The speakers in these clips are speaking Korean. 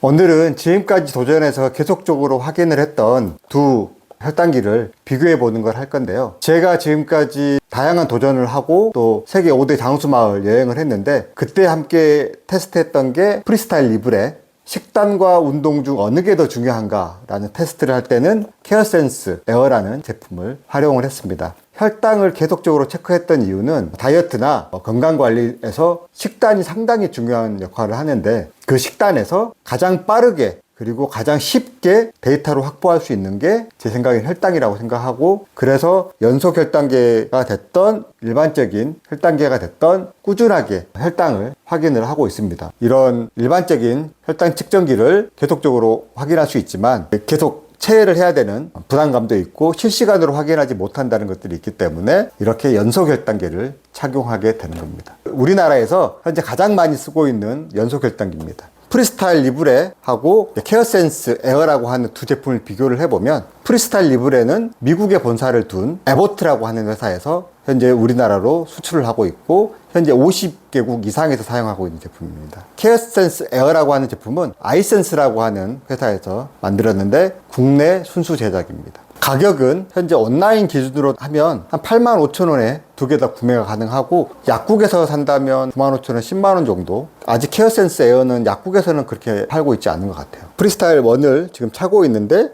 오늘은 지금까지 도전해서 계속적으로 확인을 했던 두 혈당기를 비교해 보는 걸 할 건데요. 제가 지금까지 다양한 도전을 하고 또 세계 5대 장수 마을 여행을 했는데 그때 함께 테스트했던 게 프리스타일 리브레, 식단과 운동 중 어느 게 더 중요한가 라는 테스트를 할 때는 케어센스 에어라는 제품을 활용을 했습니다. 혈당을 계속적으로 체크했던 이유는 다이어트나 건강관리에서 식단이 상당히 중요한 역할을 하는데 그 식단에서 가장 빠르게 그리고 가장 쉽게 데이터로 확보할 수 있는 게 제 생각엔 혈당이라고 생각하고, 그래서 연속 혈당계가 됐던 일반적인 혈당계가 됐던 꾸준하게 혈당을 확인을 하고 있습니다. 이런 일반적인 혈당 측정기를 계속적으로 확인할 수 있지만 계속 체외를 해야 되는 부담감도 있고 실시간으로 확인하지 못한다는 것들이 있기 때문에 이렇게 연속 혈당계를 착용하게 되는 겁니다. 우리나라에서 현재 가장 많이 쓰고 있는 연속 혈당기입니다. 프리스타일 리브레하고 케어센스 에어라고 하는 두 제품을 비교를 해보면, 프리스타일 리브레는 미국에 본사를 둔 에보트라고 하는 회사에서 현재 우리나라로 수출을 하고 있고 현재 50개국 이상에서 사용하고 있는 제품입니다. 케어센스 에어라고 하는 제품은 아이센스라고 하는 회사에서 만들었는데 국내 순수 제작입니다. 가격은 현재 온라인 기준으로 하면 한 85,000원에 두 개 다 구매가 가능하고, 약국에서 산다면 95,000원, 10만원 정도. 아직 케어센스 에어는 약국에서는 그렇게 팔고 있지 않은 것 같아요. 프리스타일 1을 지금 차고 있는데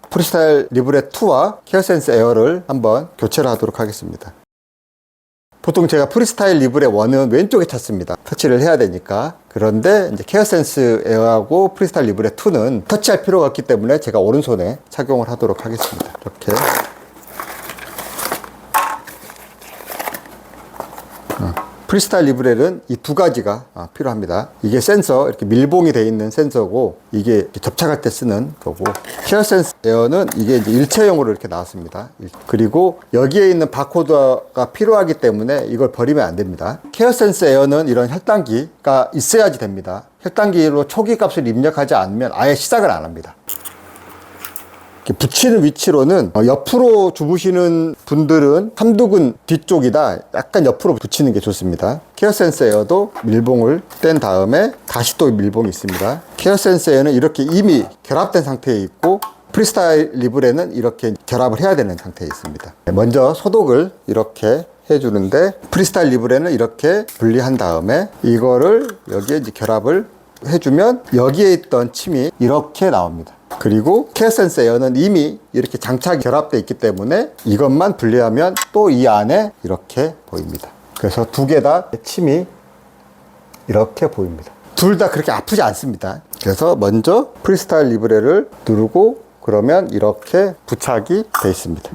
프리스타일 리브레 2와 케어센스 에어를 한번 교체를 하도록 하겠습니다. 보통 제가 프리스타일 리브레 1은 왼쪽에 찼습니다. 터치를 해야 되니까. 그런데 이제 케어센스 에어하고 프리스타일 리브레 2는 터치할 필요가 없기 때문에 제가 오른손에 착용을 하도록 하겠습니다. 이렇게. 프리스타일 리브레는 이 두 가지가 필요합니다. 이게 센서, 이렇게 밀봉이 되어 있는 센서고, 이게 접착할 때 쓰는 거고, 케어센스 에어는 이게 이제 일체형으로 이렇게 나왔습니다. 그리고 여기에 있는 바코드가 필요하기 때문에 이걸 버리면 안 됩니다. 케어센스 에어는 이런 혈당기가 있어야지 됩니다. 혈당기로 초기 값을 입력하지 않으면 아예 시작을 안 합니다. 붙이는 위치로는 옆으로 주무시는 분들은 삼두근 뒤쪽이다 약간 옆으로 붙이는 게 좋습니다. 케어센스 에어도 밀봉을 뗀 다음에 다시 또 밀봉이 있습니다. 케어센스 에어는 이렇게 이미 결합된 상태에 있고, 프리스타일 리브레는 이렇게 결합을 해야 되는 상태에 있습니다. 먼저 소독을 이렇게 해주는데, 프리스타일 리브레는 이렇게 분리한 다음에 이거를 여기에 이제 결합을 해주면 여기에 있던 침이 이렇게 나옵니다. 그리고 케어센스 에어는 이미 이렇게 장착이 결합되어 있기 때문에 이것만 분리하면 또 이 안에 이렇게 보입니다. 그래서 두 개 다 침이 이렇게 보입니다. 둘 다 그렇게 아프지 않습니다. 그래서 먼저 프리스타일 리브레를 누르고 그러면 이렇게 부착이 되어 있습니다.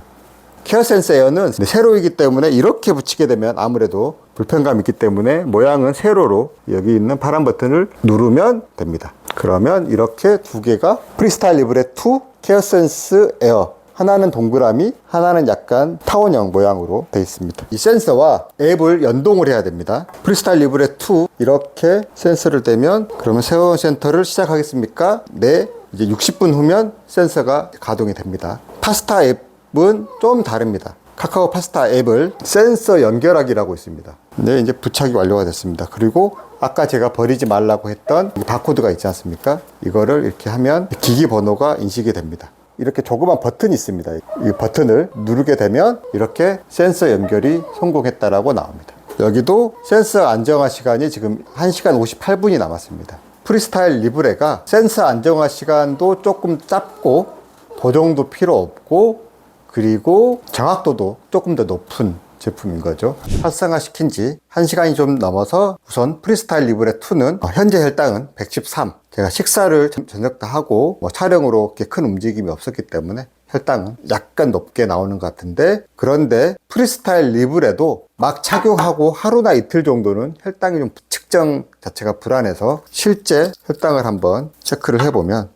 케어센스 에어는 세로이기 때문에 이렇게 붙이게 되면 아무래도 불편감이 있기 때문에 모양은 세로로 여기 있는 파란 버튼을 누르면 됩니다. 그러면 이렇게 두 개가 프리스타일 리브레 2, 케어센스 에어, 하나는 동그라미, 하나는 약간 타원형 모양으로 되어 있습니다. 이 센서와 앱을 연동을 해야 됩니다. 프리스타일 리브레 2 이렇게 센서를 떼면, 그러면 세원 센터를 시작하겠습니까? 네. 이제 60분 후면 센서가 가동이 됩니다. 파스타 앱은 좀 다릅니다. 카카오 파스타 앱을 센서 연결하기라고 있습니다. 네, 이제 부착이 완료가 됐습니다. 그리고 아까 제가 버리지 말라고 했던 이 바코드가 있지 않습니까? 이거를 이렇게 하면 기기 번호가 인식이 됩니다. 이렇게 조그만 버튼이 있습니다. 이 버튼을 누르게 되면 이렇게 센서 연결이 성공했다라고 나옵니다. 여기도 센서 안정화 시간이 지금 1시간 58분이 남았습니다. 프리스타일 리브레가 센서 안정화 시간도 조금 짧고 보정도 필요 없고, 그리고 정확도도 조금 더 높은 제품인 거죠. 활성화 시킨 지 1시간이 좀 넘어서 우선 프리스타일 리브레 2는 현재 혈당은 113. 제가 식사를 저녁 다 하고 촬영으로 이렇게 큰 움직임이 없었기 때문에 혈당은 약간 높게 나오는 것 같은데, 그런데 프리스타일 리브레도 막 착용하고 하루나 이틀 정도는 혈당이 좀 측정 자체가 불안해서 실제 혈당을 한번 체크를 해보면,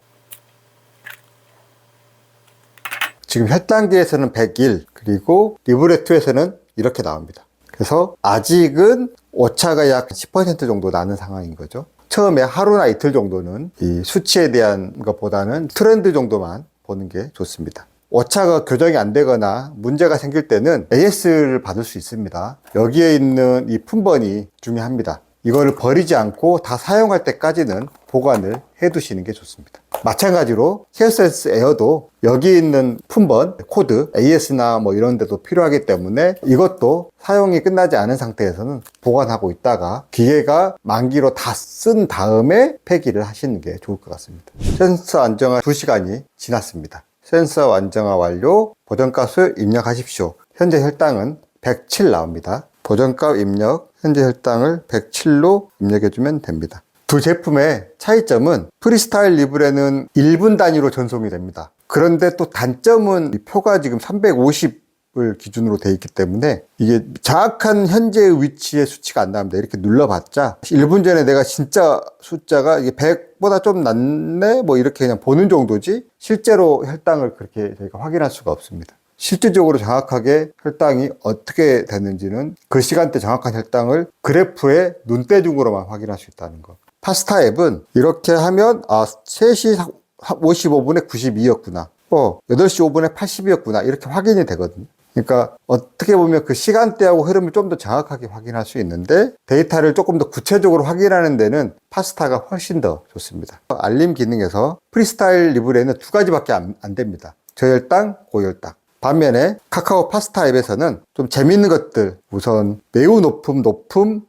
지금 혈당계에서는 101, 그리고 리브레2에서는 이렇게 나옵니다. 그래서 아직은 오차가 약 10% 정도 나는 상황인 거죠. 처음에 하루나 이틀 정도는 이 수치에 대한 것보다는 트렌드 정도만 보는 게 좋습니다. 오차가 교정이 안 되거나 문제가 생길 때는 AS를 받을 수 있습니다. 여기에 있는 이 품번이 중요합니다. 이거를 버리지 않고 다 사용할 때까지는 보관을 해 두시는 게 좋습니다. 마찬가지로 케어센스 에어도 여기 있는 품번, 코드, AS나 뭐 이런 데도 필요하기 때문에 이것도 사용이 끝나지 않은 상태에서는 보관하고 있다가 기계가 만기로 다 쓴 다음에 폐기를 하시는 게 좋을 것 같습니다. 센서 안정화 2시간이 지났습니다. 센서 안정화 완료, 보정값을 입력하십시오. 현재 혈당은 107 나옵니다. 보정값 입력, 현재 혈당을 107로 입력해주면 됩니다. 두 제품의 차이점은 프리스타일 리브레는 1분 단위로 전송이 됩니다. 그런데 또 단점은 이 표가 지금 350을 기준으로 되어 있기 때문에 이게 정확한 현재의 위치의 수치가 안 나옵니다. 이렇게 눌러봤자 1분 전에 내가 진짜 숫자가 이게 100보다 좀 낮네? 뭐 이렇게 그냥 보는 정도지 실제로 혈당을 그렇게 저희가 확인할 수가 없습니다. 실질적으로 정확하게 혈당이 어떻게 되는지는 그 시간대 정확한 혈당을 그래프에 눈대중으로만 확인할 수 있다는 거. 파스타 앱은 이렇게 하면 3시 55분에 92였구나 8시 5분에 80이었구나 이렇게 확인이 되거든요. 그러니까 어떻게 보면 그 시간대하고 흐름을 좀 더 정확하게 확인할 수 있는데 데이터를 조금 더 구체적으로 확인하는 데는 파스타가 훨씬 더 좋습니다. 알림 기능에서 프리스타일 리브레는 2가지밖에 안 됩니다. 저혈당, 고혈당. 반면에 카카오 파스타 앱에서는 좀 재밌는 것들, 우선 매우 높음,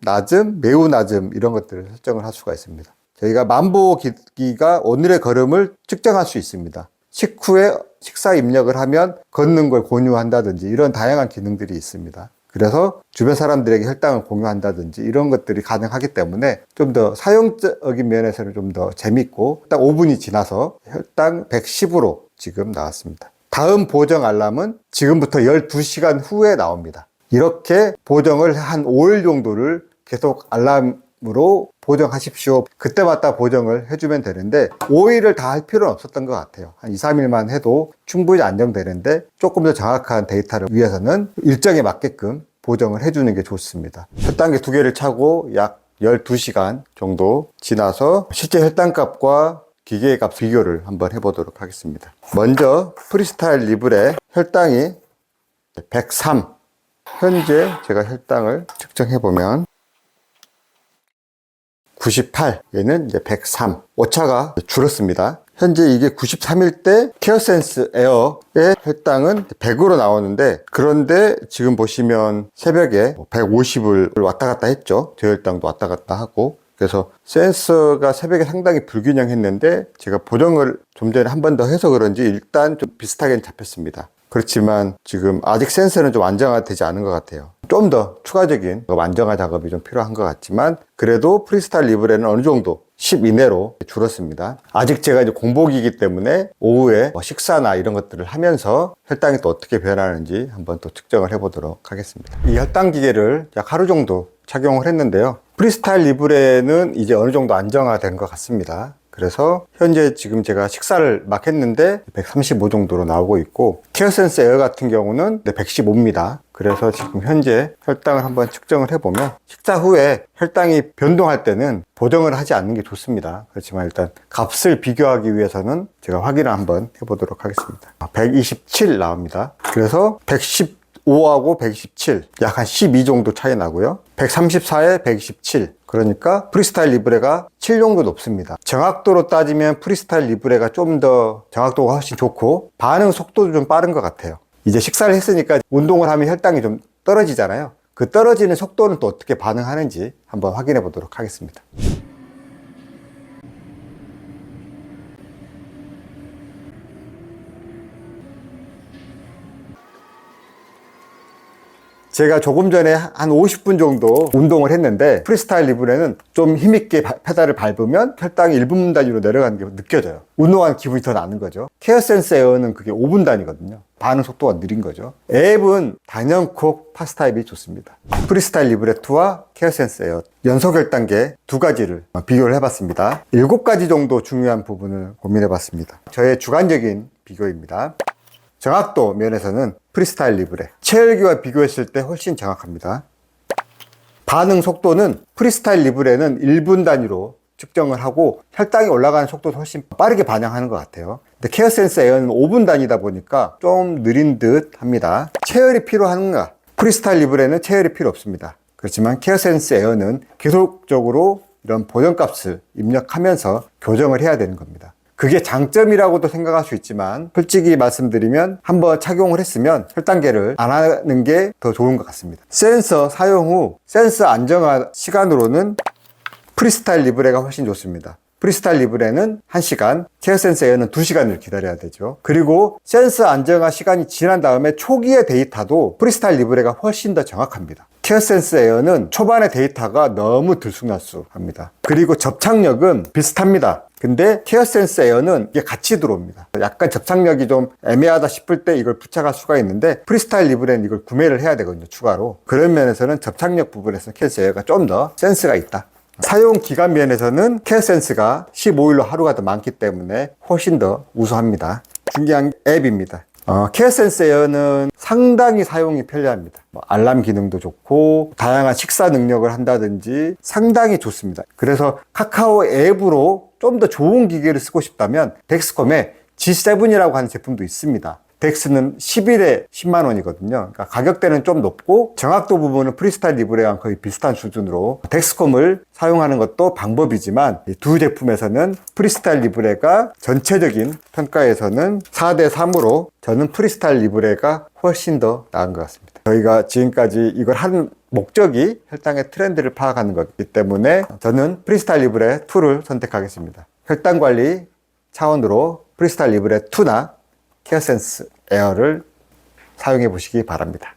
낮음, 매우 낮음 이런 것들을 설정을 할 수가 있습니다. 저희가 만보기가 오늘의 걸음을 측정할 수 있습니다. 식후에 식사 입력을 하면 걷는 걸 공유한다든지 이런 다양한 기능들이 있습니다. 그래서 주변 사람들에게 혈당을 공유한다든지 이런 것들이 가능하기 때문에 좀 더 사용적인 면에서는 좀 더 재밌고 딱 5분이 지나서 혈당 110으로 지금 나왔습니다. 다음 보정 알람은 지금부터 12시간 후에 나옵니다. 이렇게 보정을 한 5일 정도를 계속 알람으로 보정하십시오. 그때마다 보정을 해주면 되는데 5일을 다 할 필요는 없었던 것 같아요. 한 2, 3일만 해도 충분히 안정되는데 조금 더 정확한 데이터를 위해서는 일정에 맞게끔 보정을 해주는 게 좋습니다. 혈당계 2개를 차고 약 12시간 정도 지나서 실제 혈당값과 기계의 값 비교를 한번 해보도록 하겠습니다. 먼저 프리스타일 리브레 혈당이 103. 현재 제가 혈당을 측정해보면 98. 얘는 이제 103. 오차가 줄었습니다. 현재 이게 93일 때 케어센스 에어의 혈당은 100으로 나오는데 그런데 지금 보시면 새벽에 150을 왔다 갔다 했죠. 저혈당도 왔다 갔다 하고 그래서 센서가 새벽에 상당히 불균형했는데 제가 보정을 좀 전에 한 번 더 해서 그런지 일단 좀 비슷하게 잡혔습니다. 그렇지만 지금 아직 센서는 좀 안정화되지 않은 것 같아요. 좀 더 추가적인 안정화 작업이 좀 필요한 것 같지만 그래도 프리스타일 리브레는 어느 정도 10 이내로 줄었습니다. 아직 제가 이제 공복이기 때문에 오후에 식사나 이런 것들을 하면서 혈당이 또 어떻게 변하는지 한번 또 측정을 해보도록 하겠습니다. 이 혈당 기계를 약 하루 정도 착용을 했는데요. 프리스타일 리브레는 이제 어느 정도 안정화된 것 같습니다. 그래서 현재 지금 제가 식사를 막 했는데 135 정도로 나오고 있고 케어센스 에어 같은 경우는 115입니다. 그래서 지금 현재 혈당을 한번 측정을 해보면 식사 후에 혈당이 변동할 때는 보정을 하지 않는 게 좋습니다. 그렇지만 일단 값을 비교하기 위해서는 제가 확인을 한번 해보도록 하겠습니다. 127 나옵니다. 그래서 115하고 127, 약 한 12 정도 차이 나고요. 134에 127. 그러니까 프리스타일 리브레가 7 정도 높습니다. 정확도로 따지면 프리스타일 리브레가 좀 더 정확도가 훨씬 좋고 반응 속도도 좀 빠른 것 같아요. 이제 식사를 했으니까 운동을 하면 혈당이 좀 떨어지잖아요. 그 떨어지는 속도는 또 어떻게 반응하는지 한번 확인해 보도록 하겠습니다. 제가 조금 전에 한 50분 정도 운동을 했는데 프리스타일 리브레는 좀 힘있게 페달을 밟으면 혈당이 1분 단위로 내려가는 게 느껴져요. 운동하는 기분이 더 나는 거죠. 케어센스 에어는 그게 5분 단위거든요. 반응 속도가 느린 거죠. 앱은 단연코 파스타 앱이 좋습니다. 프리스타일 리브레 2와 케어센스 에어 연속 혈당계 2가지를 비교를 해봤습니다. 7가지 정도 중요한 부분을 고민해봤습니다. 저의 주관적인 비교입니다. 정확도 면에서는 프리스타일 리브레 체열기와 비교했을 때 훨씬 정확합니다. 반응 속도는 프리스타일 리브레는 1분 단위로 측정을 하고 혈당이 올라가는 속도도 훨씬 빠르게 반영하는 것 같아요. 근데 케어센스 에어는 5분 단위다 보니까 좀 느린 듯 합니다. 체열이 필요한가? 프리스타일 리브레는 체열이 필요 없습니다. 그렇지만 케어센스 에어는 계속적으로 이런 보정값을 입력하면서 교정을 해야 되는 겁니다. 그게 장점이라고도 생각할 수 있지만 솔직히 말씀드리면 한번 착용을 했으면 혈당계를 안 하는 게 더 좋은 것 같습니다. 센서 사용 후 센서 안정화 시간으로는 프리스타일 리브레가 훨씬 좋습니다. 프리스타일 리브레는 1시간, 케어센서 에어는 2시간을 기다려야 되죠. 그리고 센서 안정화 시간이 지난 다음에 초기의 데이터도 프리스타일 리브레가 훨씬 더 정확합니다. 케어센서 에어는 초반의 데이터가 너무 들쑥날쑥합니다. 그리고 접착력은 비슷합니다. 근데 케어센서 에어는 이게 같이 들어옵니다. 약간 접착력이 좀 애매하다 싶을 때 이걸 부착할 수가 있는데 프리스타일 리브레는 이걸 구매를 해야 되거든요, 추가로. 그런 면에서는 접착력 부분에서 케어센서 에어가 좀 더 센스가 있다. 사용 기간 면에서는 케어센스가 15일로 하루가 더 많기 때문에 훨씬 더 우수합니다. 중요한 앱입니다. 케어센서 에어는 상당히 사용이 편리합니다. 알람 기능도 좋고 다양한 식사 능력을 한다든지 상당히 좋습니다. 그래서 카카오 앱으로 좀 더 좋은 기계를 쓰고 싶다면 덱스컴에 G7이라고 하는 제품도 있습니다. 덱스는 10일에 10만 원이거든요. 그러니까 가격대는 좀 높고 정확도 부분은 프리스타일 리브레랑 거의 비슷한 수준으로 덱스컴을 사용하는 것도 방법이지만 이 두 제품에서는 프리스타일 리브레가 전체적인 평가에서는 4대 3으로 저는 프리스타일 리브레가 훨씬 더 나은 것 같습니다. 저희가 지금까지 이걸 한 목적이 혈당의 트렌드를 파악하는 거기 때문에 저는 프리스타일 리브레 2를 선택하겠습니다. 혈당 관리 차원으로 프리스타일 리브레 2나 케어센스 에어를 사용해 보시기 바랍니다.